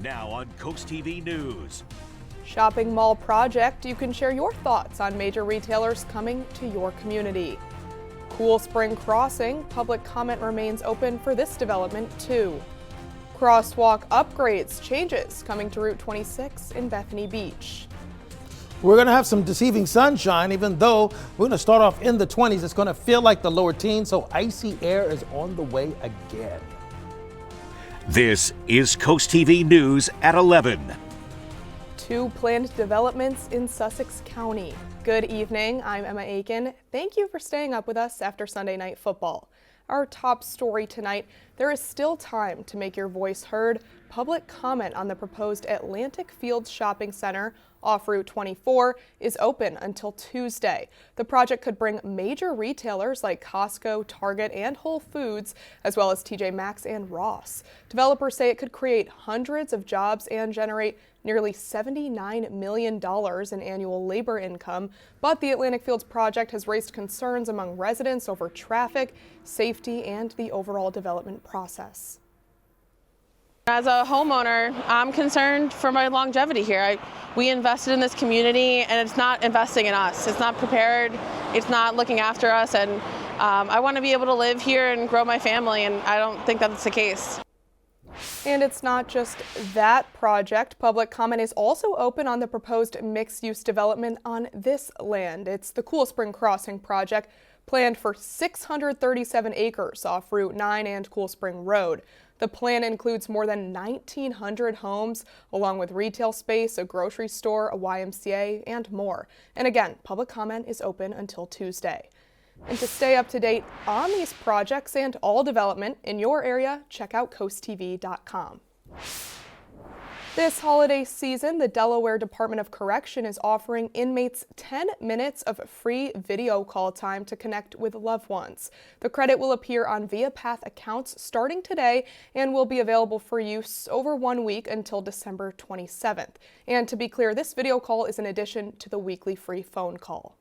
Now on CoastTV News. Shopping mall project, you can share your thoughts on major retailers coming to your community. Cool Spring Crossing, public comment remains open for this development too. Crosswalk upgrades, changes coming to Route 26 in Bethany Beach. We're going to have some deceiving sunshine, even though we're going to start off in the 20s. It's going to feel like the lower teens, so icy air is on the way again. This is CoastTV News at 11. Two planned developments in Sussex County. Good evening, I'm Emma Aiken. Thank you for staying up with us after Sunday Night Football. Our top story tonight, there is still time to make your voice heard. Public comment on the proposed Atlantic Fields Shopping Center off Route 24 is open until Tuesday. The project could bring major retailers like Costco, Target, and Whole Foods, as well as TJ Maxx and Ross. Developers say it could create hundreds of jobs and generate nearly $79 million in annual labor income, but the Atlantic Fields project has raised concerns among residents over traffic, safety, and the overall development process. As a homeowner, I'm concerned for my longevity here. We invested in this community and it's not investing in us. It's not prepared, it's not looking after us, and I want to be able to live here and grow my family, and I don't think that's the case. And it's not just that project. Public comment is also open on the proposed mixed-use development on this land. It's the Cool Spring Crossing project, planned for 637 acres off Route 9 and Cool Spring Road. The plan includes more than 1,900 homes, along with retail space, a grocery store, a YMCA, and more. And again, public comment is open until Tuesday. And to stay up to date on these projects and all development in your area, check out CoastTV.com. This holiday season, the Delaware Department of Correction is offering inmates 10 minutes of free video call time to connect with loved ones. The credit will appear on ViaPath accounts starting today and will be available for use over 1 week until December 27th. And to be clear, this video call is in addition to the weekly free phone call.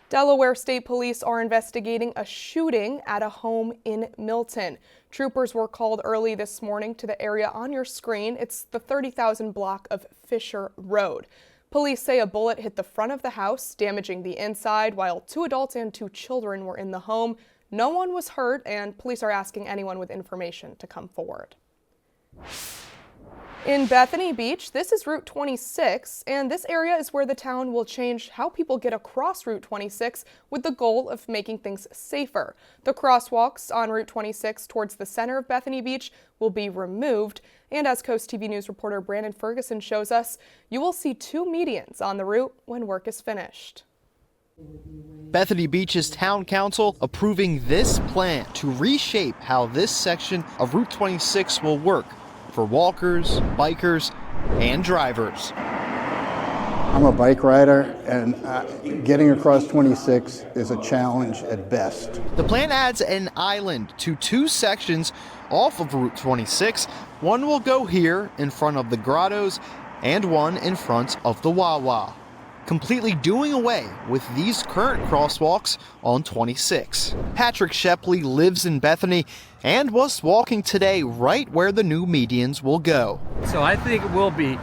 Delaware State Police are investigating a shooting at a home in Milton. Troopers were called early this morning to the area on your screen. It's the 30,000 block of Fisher Road. Police say a bullet hit the front of the house, damaging the inside, while 2 adults and 2 children were in the home. No one was hurt, and police are asking anyone with information to come forward. In Bethany Beach, this is Route 26, and this area is where the town will change how people get across Route 26 with the goal of making things safer. The crosswalks on Route 26 towards the center of Bethany Beach will be removed, and as CoastTV News reporter Brandon Ferguson shows us, you will see 2 medians on the route when work is finished. Bethany Beach's Town Council approving this plan to reshape how this section of Route 26 will work for walkers, bikers, and drivers. I'm a bike rider, and getting across 26 is a challenge at best. The plan adds an island to 2 sections off of Route 26. One will go here in front of the grottos and one in front of the Wawa, completely doing away with these current crosswalks on 26. Patrick Shepley lives in Bethany and was walking today right where the new medians will go. So I think it will be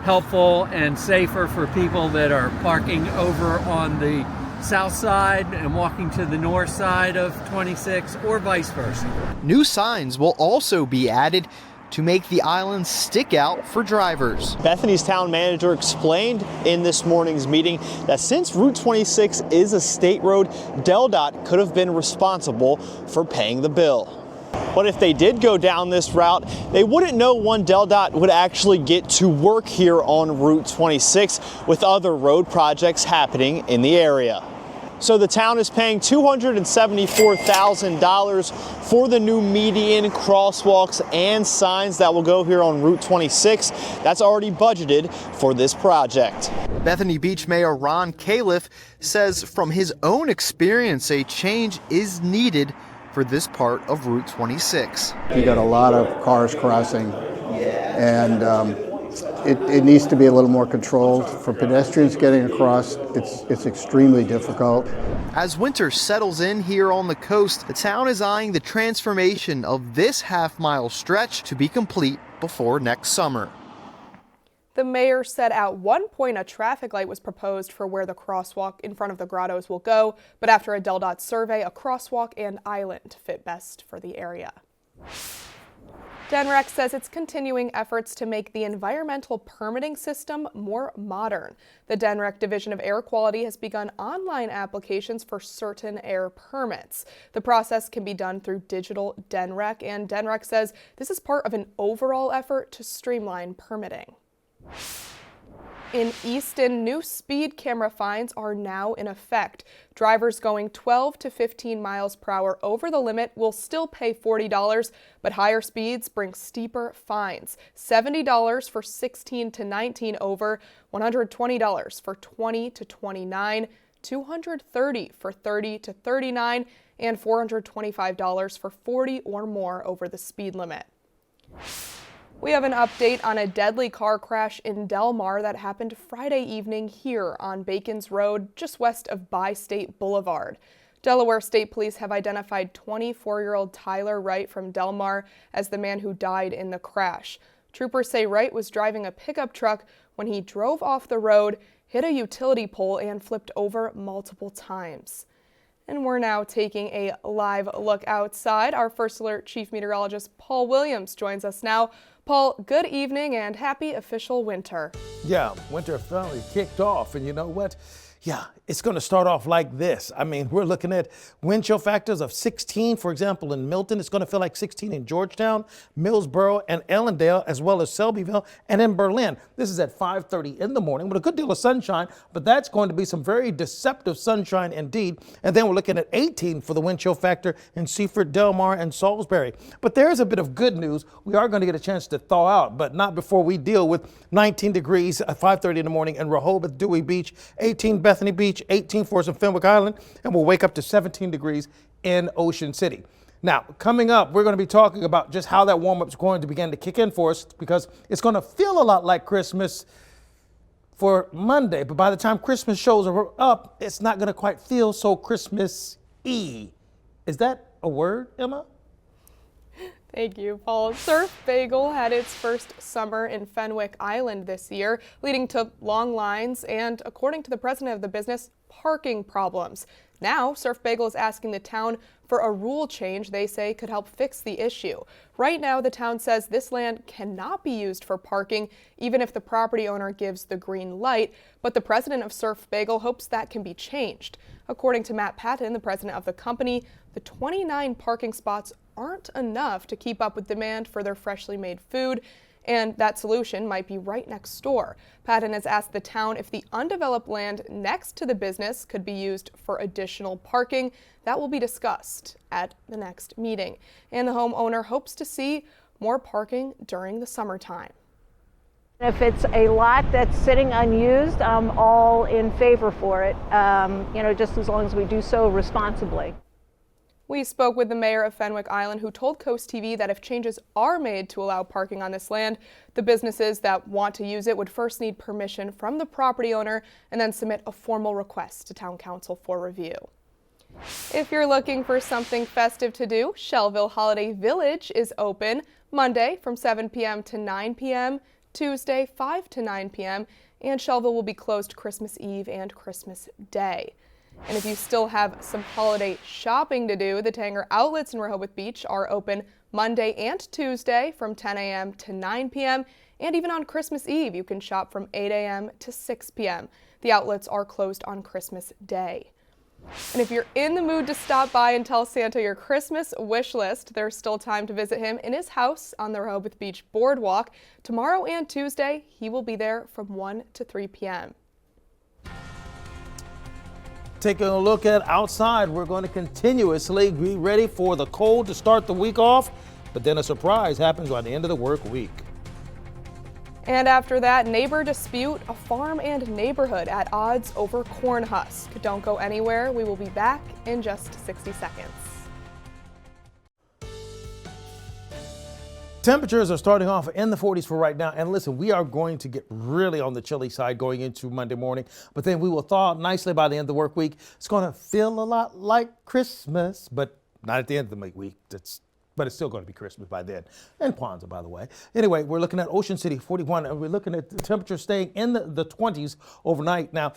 helpful and safer for people that are parking over on the south side and walking to the north side of 26, or vice versa. New signs will also be added to make the island stick out for drivers. Bethany's town manager explained in this morning's meeting that since Route 26 is a state road, DelDOT could have been responsible for paying the bill. But if they did go down this route, they wouldn't know when DelDOT would actually get to work here on Route 26 with other road projects happening in the area. So the town is paying $274,000 for the new median, crosswalks, and signs that will go here on Route 26. That's already budgeted for this project. Bethany Beach Mayor Ron Califf says from his own experience, a change is needed for this part of Route 26. You got a lot of cars crossing, and it needs to be a little more controlled. For pedestrians getting across, it's extremely difficult. As winter settles in here on the coast, the town is eyeing the transformation of this half-mile stretch to be complete before next summer. The mayor said at one point a traffic light was proposed for where the crosswalk in front of the grottos will go, but after a DelDOT survey, a crosswalk and island fit best for the area. DenRec says it's continuing efforts to make the environmental permitting system more modern. The DenRec Division of Air Quality has begun online applications for certain air permits. The process can be done through digital DenRec, and DenRec says this is part of an overall effort to streamline permitting. In Easton, new speed camera fines are now in effect. Drivers going 12 to 15 miles per hour over the limit will still pay $40, but higher speeds bring steeper fines. $70 for 16 to 19 over, $120 for 20 to 29, $230 for 30 to 39, and $425 for 40 or more over the speed limit. We have an update on a deadly car crash in Del Mar that happened Friday evening here on Bacons Road, just west of Bi-State Boulevard. Delaware State Police have identified 24-year-old Tyler Wright from Del Mar as the man who died in the crash. Troopers say Wright was driving a pickup truck when he drove off the road, hit a utility pole, and flipped over multiple times. And we're now taking a live look outside. Our First Alert Chief Meteorologist Paul Williams joins us now. Paul, good evening and happy official winter. Yeah, winter finally kicked off, and you know what? Yeah, it's going to start off like this. I mean, we're looking at wind chill factors of 16, for example, in Milton. It's going to feel like 16 in Georgetown, Millsboro, and Ellendale, as well as Selbyville, and in Berlin. This is at 5:30 in the morning with a good deal of sunshine, but that's going to be some very deceptive sunshine indeed. And then we're looking at 18 for the wind chill factor in Seaford, Del Mar, and Salisbury. But there's a bit of good news. We are going to get a chance to thaw out, but not before we deal with 19 degrees at 5:30 in the morning in Rehoboth, Dewey Beach, 18 Bethany Beach, 18 for us in Fenwick Island, and we'll wake up to 17 degrees in Ocean City. Now, coming up, we're going to be talking about just how that warm-up is going to begin to kick in for us, because it's going to feel a lot like Christmas for Monday, but by the time Christmas shows are up, it's not going to quite feel so Christmas-y. Is that a word, Emma? Thank you, Paul. Surf Bagel had its first summer in Fenwick Island this year, leading to long lines and, according to the president of the business, parking problems. Now, Surf Bagel is asking the town for a rule change they say could help fix the issue. Right now, the town says this land cannot be used for parking, even if the property owner gives the green light, but the president of Surf Bagel hopes that can be changed. According to Matt Patton, the president of the company, the 29 parking spots aren't enough to keep up with demand for their freshly made food, and that solution might be right next door. Patton has asked the town if the undeveloped land next to the business could be used for additional parking. That will be discussed at the next meeting. And the homeowner hopes to see more parking during the summertime. If it's a lot that's sitting unused, I'm all in favor for it, just as long as we do so responsibly. We spoke with the mayor of Fenwick Island, who told CoastTV that if changes are made to allow parking on this land, the businesses that want to use it would first need permission from the property owner and then submit a formal request to town council for review. If you're looking for something festive to do, Shelville Holiday Village is open Monday from 7 p.m. to 9 p.m., Tuesday 5 to 9 p.m., and Shelville will be closed Christmas Eve and Christmas Day. And if you still have some holiday shopping to do, the Tanger outlets in Rehoboth Beach are open Monday and Tuesday from 10 a.m. to 9 p.m. And even on Christmas Eve, you can shop from 8 a.m. to 6 p.m. The outlets are closed on Christmas Day. And if you're in the mood to stop by and tell Santa your Christmas wish list, there's still time to visit him in his house on the Rehoboth Beach Boardwalk. Tomorrow and Tuesday, he will be there from 1 to 3 p.m. Taking a look at outside, we're going to continuously be ready for the cold to start the week off, but then a surprise happens by the end of the work week. And after that, neighbor dispute, a farm and neighborhood at odds over corn husk. Don't go anywhere. We will be back in just 60 seconds. Temperatures are starting off in the 40s for right now. And listen, we are going to get really on the chilly side going into Monday morning, but then we will thaw out nicely by the end of the work week. It's going to feel a lot like Christmas, but not at the end of the week. But it's still going to be Christmas by then. And Kwanzaa, by the way. Anyway, we're looking at Ocean City, 41, and we're looking at the temperature staying in the 20s overnight. Now,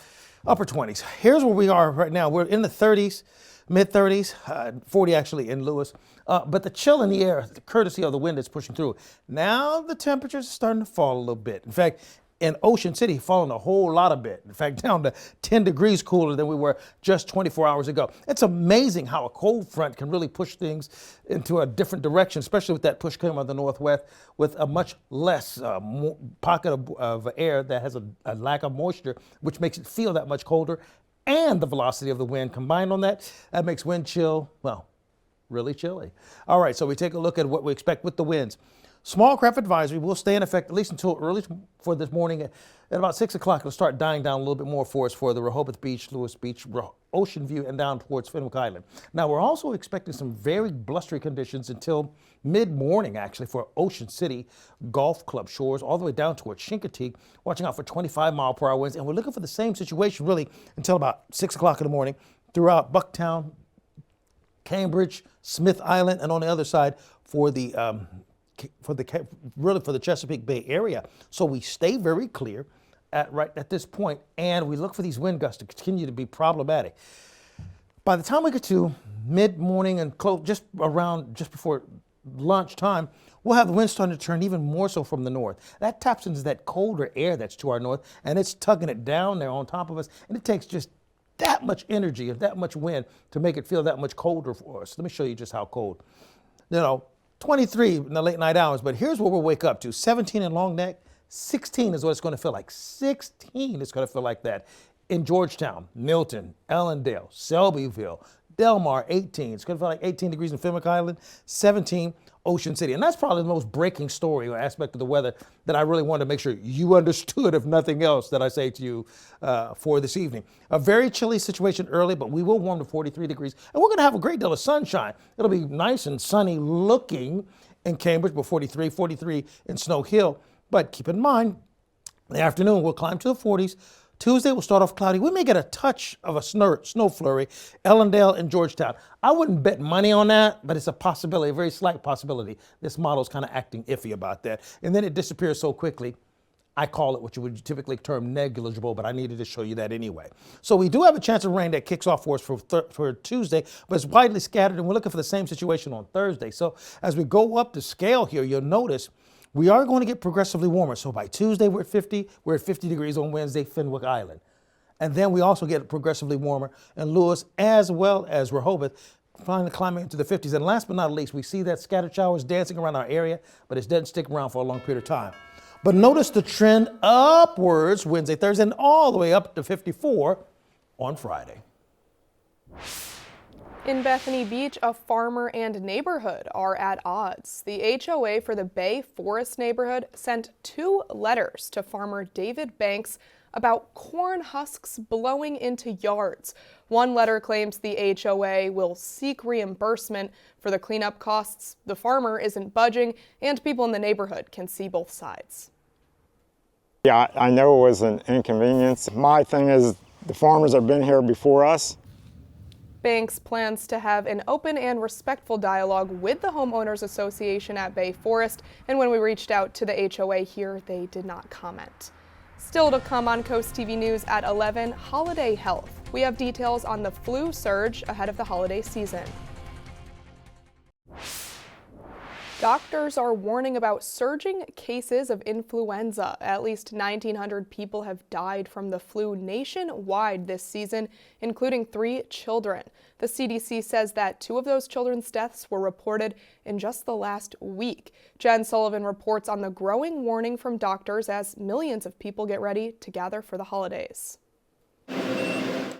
upper 20s. Here's where we are right now. We're in the 30s, mid-30s, 40 actually in Lewis. But the chill in the air, the courtesy of the wind that's pushing through. Now the temperatures are starting to fall a little bit. In fact, in Ocean City, falling a whole lot of bit. In fact, down to 10 degrees cooler than we were just 24 hours ago. It's amazing how a cold front can really push things into a different direction, especially with that push coming from the northwest with a much less pocket of air that has a lack of moisture, which makes it feel that much colder. And the velocity of the wind combined on that makes wind chill, well, really chilly. All right, so we take a look at what we expect with the winds. Small craft advisory will stay in effect at least until early for this morning. At about 6 o'clock, it'll start dying down a little bit more for us for the Rehoboth Beach, Lewis Beach, Ocean View, and down towards Fenwick Island. Now, we're also expecting some very blustery conditions until mid-morning, actually, for Ocean City Golf Club shores, all the way down towards Chincoteague, watching out for 25-mile-per-hour winds. And we're looking for the same situation, really, until about 6 o'clock in the morning throughout Bucktown, Cambridge, Smith Island, and on the other side for the Chesapeake Bay area. So we stay very clear right at this point, and we look for these wind gusts to continue to be problematic. By the time we get to mid-morning and just before lunchtime, we'll have the wind starting to turn even more so from the north. That taps into that colder air that's to our north, and it's tugging it down there on top of us, and it takes just that much energy and that much wind to make it feel that much colder for us. Let me show you just how cold. 23 in the late night hours, but here's what we'll wake up to. 17 in Long Neck, 16 is what it's going to feel like. 16 is going to feel like that in Georgetown, Milton, Ellendale, Selbyville, Delmar, 18. It's going to feel like 18 degrees in Fenwick Island, 17 Ocean City. And that's probably the most breaking story or aspect of the weather that I really wanted to make sure you understood, if nothing else, that I say to you for this evening. A very chilly situation early, but we will warm to 43 degrees. And we're going to have a great deal of sunshine. It'll be nice and sunny looking in Cambridge, but 43 in Snow Hill. But keep in mind, in the afternoon, we'll climb to the 40s. Tuesday will start off cloudy. We may get a touch of a snow flurry, Ellendale and Georgetown. I wouldn't bet money on that, but it's a possibility, a very slight possibility. This model is kind of acting iffy about that. And then it disappears so quickly. I call it what you would typically term negligible, but I needed to show you that anyway. So we do have a chance of rain that kicks off for us for Tuesday, but it's widely scattered, and we're looking for the same situation on Thursday. So as we go up the scale here, you'll notice we are going to get progressively warmer. So by Tuesday, we're at 50. We're at 50 degrees on Wednesday, Fenwick Island. And then we also get progressively warmer in Lewis as well as Rehoboth, finally climbing into the 50s. And last but not least, we see that scattered showers dancing around our area, but it doesn't stick around for a long period of time. But notice the trend upwards Wednesday, Thursday, and all the way up to 54 on Friday. In Bethany Beach, a farmer and neighborhood are at odds. The HOA for the Bay Forest neighborhood sent 2 letters to farmer David Banks about corn husks blowing into yards. One letter claims the HOA will seek reimbursement for the cleanup costs. The farmer isn't budging, and people in the neighborhood can see both sides. Yeah, I know it was an inconvenience. My thing is the farmers have been here before us. Banks plans to have an open and respectful dialogue with the Homeowners Association at Bay Forest, and when we reached out to the HOA here, they did not comment. Still to come on Coast TV News at 11, holiday health. We have details on the flu surge ahead of the holiday season. Doctors are warning about surging cases of influenza. At least 1,900 people have died from the flu nationwide this season, including 3 children. The CDC says that 2 of those children's deaths were reported in just the last week. Jen Sullivan reports on the growing warning from doctors as millions of people get ready to gather for the holidays.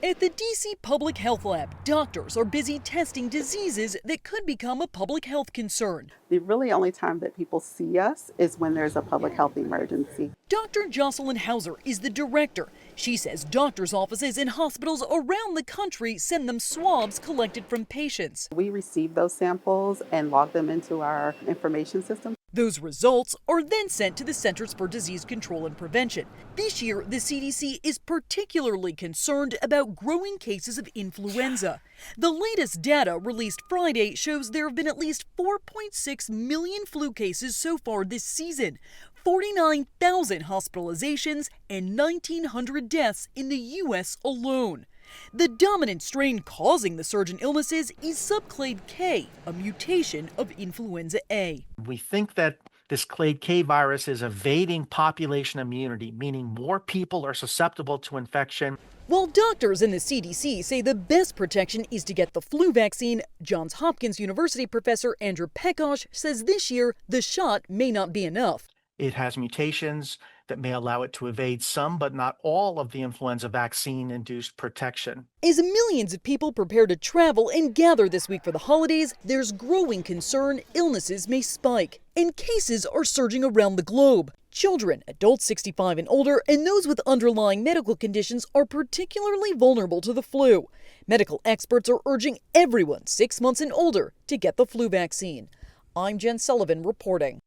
At the DC Public Health Lab, doctors are busy testing diseases that could become a public health concern. The really only time that people see us is when there's a public health emergency. Dr. Jocelyn Hauser is the director. She says doctors' offices and hospitals around the country send them swabs collected from patients. We receive those samples and log them into our information system. Those results are then sent to the Centers for Disease Control and Prevention. This year, the CDC is particularly concerned about growing cases of influenza. The latest data released Friday shows there have been at least 4.6 million flu cases so far this season, 49,000 hospitalizations, and 1,900 deaths in the U.S. alone. The dominant strain causing the surge in illnesses is subclade K, a mutation of influenza A. We think that this clade K virus is evading population immunity, meaning more people are susceptible to infection. While doctors in the CDC say the best protection is to get the flu vaccine, Johns Hopkins University professor Andrew Pekosh says this year the shot may not be enough. It has mutations that may allow it to evade some, but not all, of the influenza vaccine-induced protection. As millions of people prepare to travel and gather this week for the holidays, there's growing concern illnesses may spike, and cases are surging around the globe. Children, adults 65 and older, and those with underlying medical conditions are particularly vulnerable to the flu. Medical experts are urging everyone 6 months and older to get the flu vaccine. I'm Jen Sullivan reporting.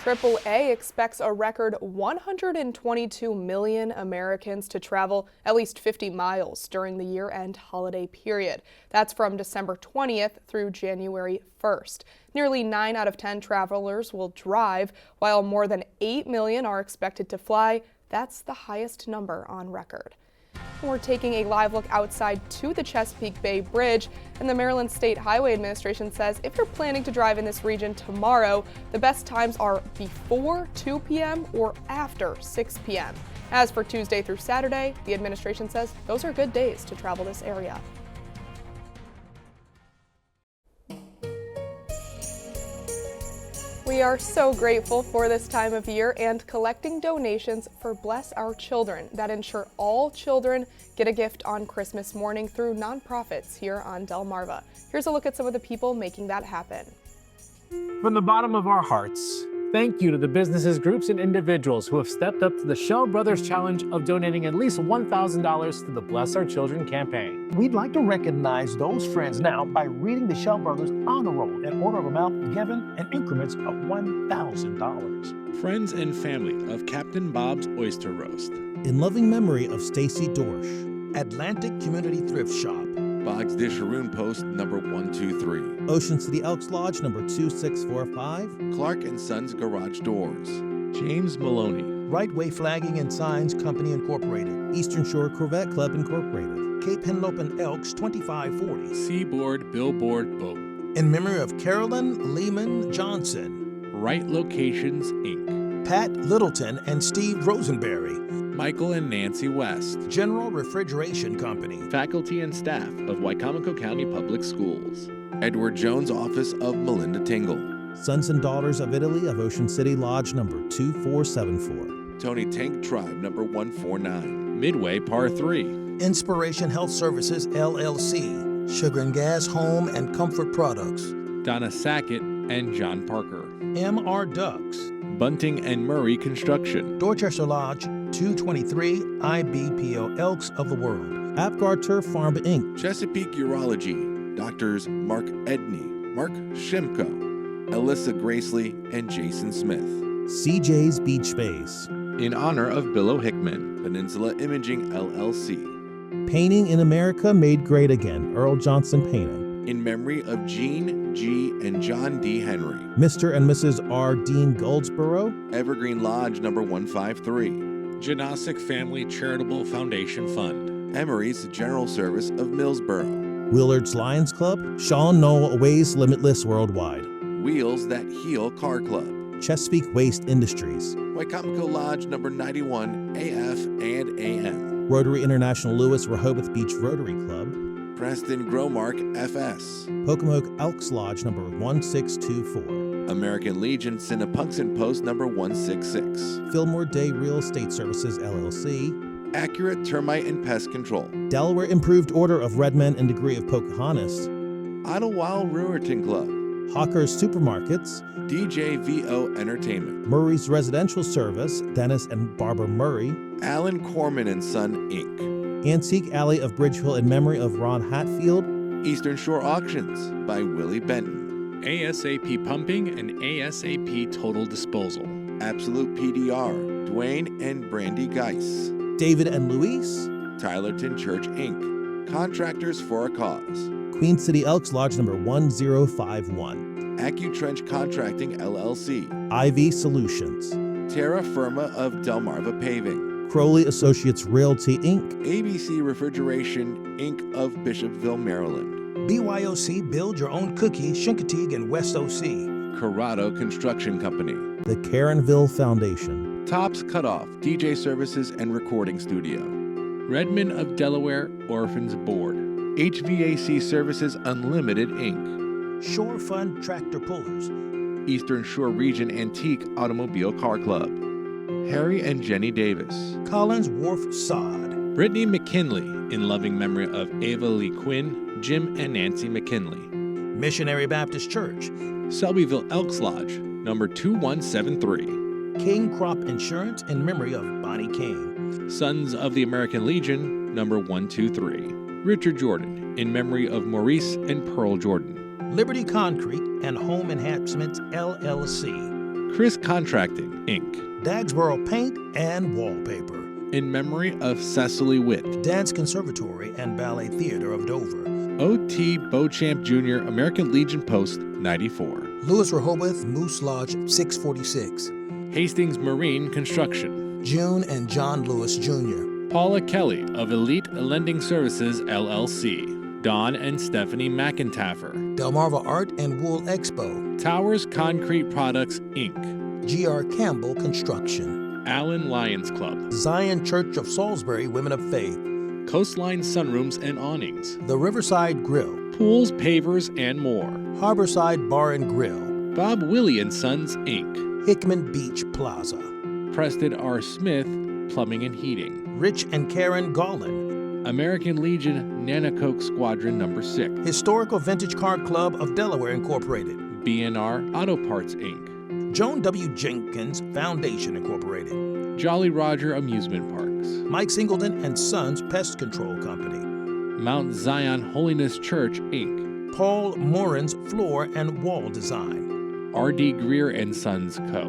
AAA expects a record 122 million Americans to travel at least 50 miles during the year-end holiday period. That's from December 20th through January 1st. Nearly 9 out of 10 travelers will drive, while more than 8 million are expected to fly. That's the highest number on record. We're taking a live look outside to the Chesapeake Bay Bridge, and the Maryland State Highway Administration says if you're planning to drive in this region tomorrow, the best times are before 2 p.m. or after 6 p.m. As for Tuesday through Saturday, the administration says those are good days to travel this area. We are so grateful for this time of year and collecting donations for Bless Our Children that ensure all children get a gift on Christmas morning through nonprofits here on Delmarva. Here's a look at some of the people making that happen. From the bottom of our hearts, thank you to the businesses, groups, and individuals who have stepped up to the Shell Brothers Challenge of donating at least $1,000 to the Bless Our Children campaign. We'd like to recognize those friends now by reading the Shell Brothers honor roll in order of amount given in increments of $1,000. Friends and family of Captain Bob's Oyster Roast. In loving memory of Stacy Dorsch. Atlantic Community Thrift Shop. Boggs Disharoon Post number 123. Ocean City Elks Lodge number 2645. Clark & Sons Garage Doors. James Maloney. Right Way Flagging and Signs Company Incorporated. Eastern Shore Corvette Club Incorporated. Cape Henlopen Elks 2540. Seaboard Billboard Boat. In memory of Carolyn Lehman Johnson. Right Locations, Inc. Pat Littleton and Steve Rosenberry. Michael and Nancy West. General Refrigeration Company. Faculty and staff of Wicomico County Public Schools. Edward Jones Office of Melinda Tingle. Sons and Daughters of Italy of Ocean City Lodge number 2474. Tony Tank Tribe number 149. Midway Par 3. Inspiration Health Services LLC. Sugar and Gas Home and Comfort Products. Donna Sackett and John Parker. M.R. Ducks. Bunting and Murray Construction. Dorchester Lodge 223 IBPO Elks of the World. Apgar Turf Farm Inc. Chesapeake Urology. Doctors Mark Edney, Mark Shimko, Alyssa Gracely, and Jason Smith. CJ's Beach Space. In honor of Bill Hickman, Peninsula Imaging LLC. Painting in America Made Great Again, Earl Johnson Painting. In memory of Jean G. and John D. Henry. Mr. and Mrs. R. Dean Goldsboro. Evergreen Lodge number 153. Janosic Family Charitable Foundation Fund. Emery's General Service of Millsboro. Willard's Lions Club. Sean Knoll Ways Limitless Worldwide. Wheels That Heal Car Club. Chesapeake Waste Industries. Wicomico Lodge number 91 AF and AM. Rotary International Lewis Rehoboth Beach Rotary Club. Preston Gromark FS. Pocomoke Elks Lodge number 1624. American Legion Cinnapunxon Post number 166. Fillmore Day Real Estate Services LLC. Accurate Termite and Pest Control. Delaware Improved Order of Red Men and Degree of Pocahontas. Idlewild Brewerton Club. Hawker's Supermarkets. DJVO Entertainment. Murray's Residential Service, Dennis and Barbara Murray. Allen Corman and Son, Inc. Antique Alley of Bridgeville in memory of Ron Hatfield. Eastern Shore Auctions by Willie Benton. ASAP Pumping and ASAP Total Disposal. Absolute PDR, Dwayne and Brandy Geis. David and Luis. Tylerton Church, Inc., Contractors for a Cause. Queen City Elks Lodge number 1051. AccuTrench Contracting, LLC. IV Solutions. Terra Firma of Delmarva Paving. Crowley Associates Realty, Inc. ABC Refrigeration, Inc. of Bishopville, Maryland. BYOC Build Your Own Cookie, Chincoteague and West OC. Corrado Construction Company. The Caronville Foundation. Tops Cutoff, DJ Services and Recording Studio. Redmond of Delaware Orphans Board. HVAC Services Unlimited, Inc. Shore Fund Tractor Pullers. Eastern Shore Region Antique Automobile Car Club. Harry and Jenny Davis. Collins Wharf Sod. Brittany McKinley, in loving memory of Ava Lee Quinn, Jim and Nancy McKinley. Missionary Baptist Church. Selbyville Elks Lodge, number 2173. King Crop Insurance in memory of Bonnie King. Sons of the American Legion, number 123. Richard Jordan, in memory of Maurice and Pearl Jordan. Liberty Concrete and Home Enhancements, LLC. Chris Contracting, Inc. Dagsboro Paint and Wallpaper. In memory of Cecily Witt. Dance Conservatory and Ballet Theater of Dover. O.T. Beauchamp Jr., American Legion Post, 94. Lewis Rehoboth Moose Lodge, 646. Hastings Marine Construction. June and John Lewis Jr. Paula Kelly of Elite Lending Services, LLC. Don and Stephanie McIntaffer. Delmarva Art and Wool Expo. Towers Concrete Products, Inc. G.R. Campbell Construction. Allen Lions Club. Zion Church of Salisbury Women of Faith. Coastline Sunrooms and Awnings. The Riverside Grill. Pools, Pavers, and more. Harborside Bar and Grill. Bob Willie and Sons, Inc. Hickman Beach Plaza. Preston R. Smith, Plumbing and Heating. Rich and Karen Gollin. American Legion Nanacoke Squadron number 6. Historical Vintage Car Club of Delaware Incorporated. B&R Auto Parts, Inc. Joan W. Jenkins Foundation Incorporated. Jolly Roger Amusement Parks. Mike Singleton and Sons Pest Control Company. Mount Zion Holiness Church, Inc. Paul Morin's Floor and Wall Design. R.D. Greer and Sons Co.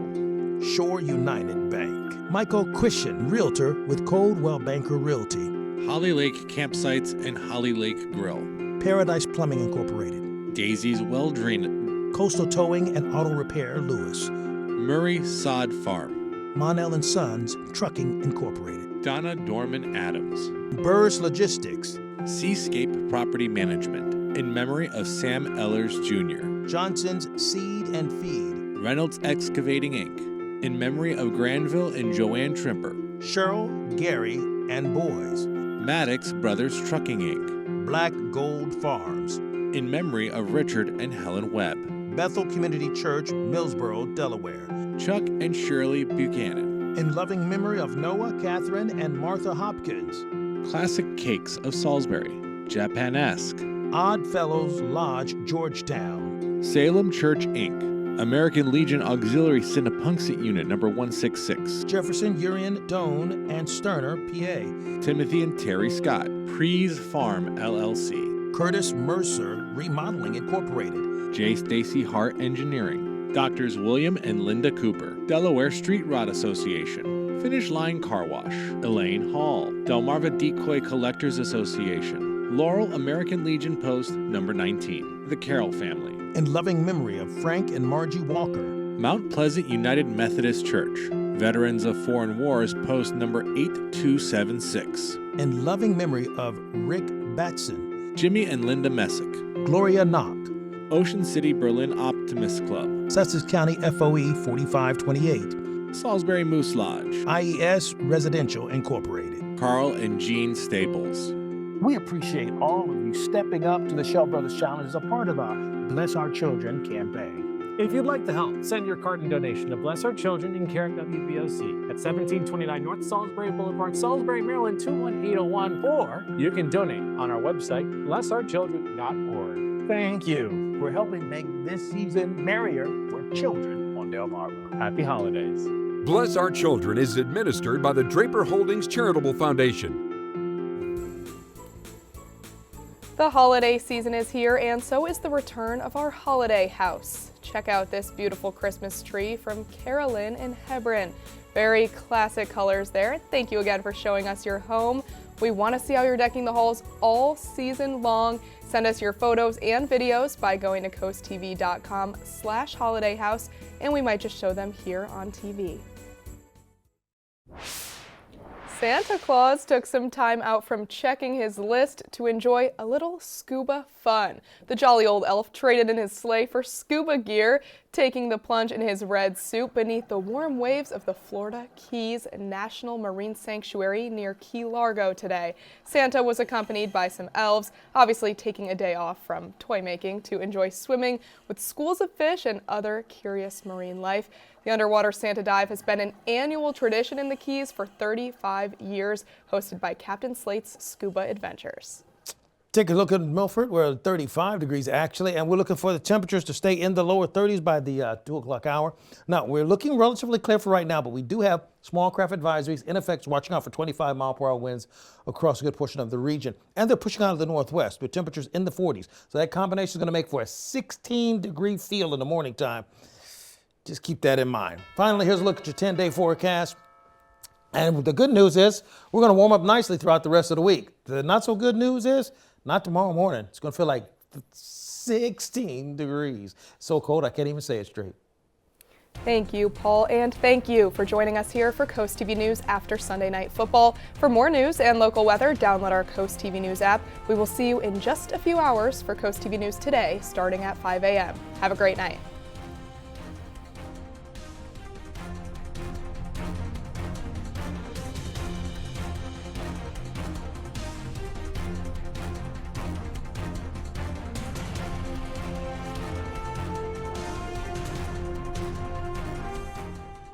Shore United Bank. Michael Christian, Realtor with Coldwell Banker Realty. Holly Lake Campsites and Holly Lake Grill. Paradise Plumbing Incorporated. Daisy's Well Drain. Coastal Towing and Auto Repair Lewis. Murray Sod Farm. Monell and Sons Trucking Incorporated. Donna Dorman Adams. Burrs Logistics. Seascape Property Management, in memory of Sam Ellers Jr. Johnson's Seed and Feed. Reynolds Excavating, Inc., in memory of Granville and Joanne Trimper. Cheryl, Gary, and Boys. Maddox Brothers Trucking, Inc. Black Gold Farms. In memory of Richard and Helen Webb. Bethel Community Church, Millsboro, Delaware. Chuck and Shirley Buchanan. In loving memory of Noah, Catherine, and Martha Hopkins. Classic Cakes of Salisbury, Japanesque. Odd Fellows Lodge, Georgetown. Salem Church, Inc. American Legion Auxiliary Cinnapunxet Unit number 166. Jefferson, Urian, Doane, and Sterner, PA. Timothy and Terry Scott, Prees Farm, LLC. Curtis Mercer, Remodeling Incorporated. J. Stacy Hart Engineering. Doctors William and Linda Cooper, Delaware Street Rod Association. Finish Line Car Wash, Elaine Hall, Delmarva Decoy Collectors Association, Laurel American Legion Post number 19, the Carroll family. In loving memory of Frank and Margie Walker. Mount Pleasant United Methodist Church, Veterans of Foreign Wars Post number 8276. In loving memory of Rick Batson. Jimmy and Linda Messick. Gloria Knock. Ocean City Berlin Optimist Club. Sussex County FOE 4528. Salisbury Moose Lodge. IES Residential Incorporated. Carl and Jean Staples. We appreciate all of you stepping up to the Shell Brothers Challenge as a part of our Bless Our Children campaign. If you'd like to help, send your card and donation to Bless Our Children in care of WBOC at 1729 North Salisbury Boulevard, Salisbury, Maryland 21801, or you can donate on our website, blessourchildren.org. Thank you for helping make this season merrier for children on Delmarva. Happy holidays. Bless Our Children is administered by the Draper Holdings Charitable Foundation. The holiday season is here, and so is the return of our holiday house. Check out this beautiful Christmas tree from Carolyn in Hebron. Very classic colors there. Thank you again for showing us your home. We want to see how you're decking the halls all season long. Send us your photos and videos by going to coasttv.com/holidayhouse, and we might just show them here on TV. Santa Claus took some time out from checking his list to enjoy a little scuba fun. The jolly old elf traded in his sleigh for scuba gear, taking the plunge in his red suit beneath the warm waves of the Florida Keys National Marine Sanctuary near Key Largo today. Santa was accompanied by some elves, obviously taking a day off from toy making to enjoy swimming with schools of fish and other curious marine life. The underwater Santa dive has been an annual tradition in the Keys for 35 years, hosted by Captain Slate's Scuba Adventures. Take a look at Milford. We're at 35 degrees actually, and we're looking for the temperatures to stay in the lower 30s by the 2 o'clock hour. Now, we're looking relatively clear for right now, but we do have small craft advisories in effect, watching out for 25-mile-per-hour winds across a good portion of the region. And they're pushing out of the northwest with temperatures in the 40s. So that combination is going to make for a 16-degree feel in the morning time. Just keep that in mind. Finally, here's a look at your 10-day forecast. And the good news is we're going to warm up nicely throughout the rest of the week. The not so good news is not tomorrow morning. It's going to feel like 16 degrees. So cold I can't even say it straight. Thank you, Paul, and thank you for joining us here for Coast TV News after Sunday Night Football. For more news and local weather, download our Coast TV News app. We will see you in just a few hours for Coast TV News today, starting at 5 a.m. Have a great night.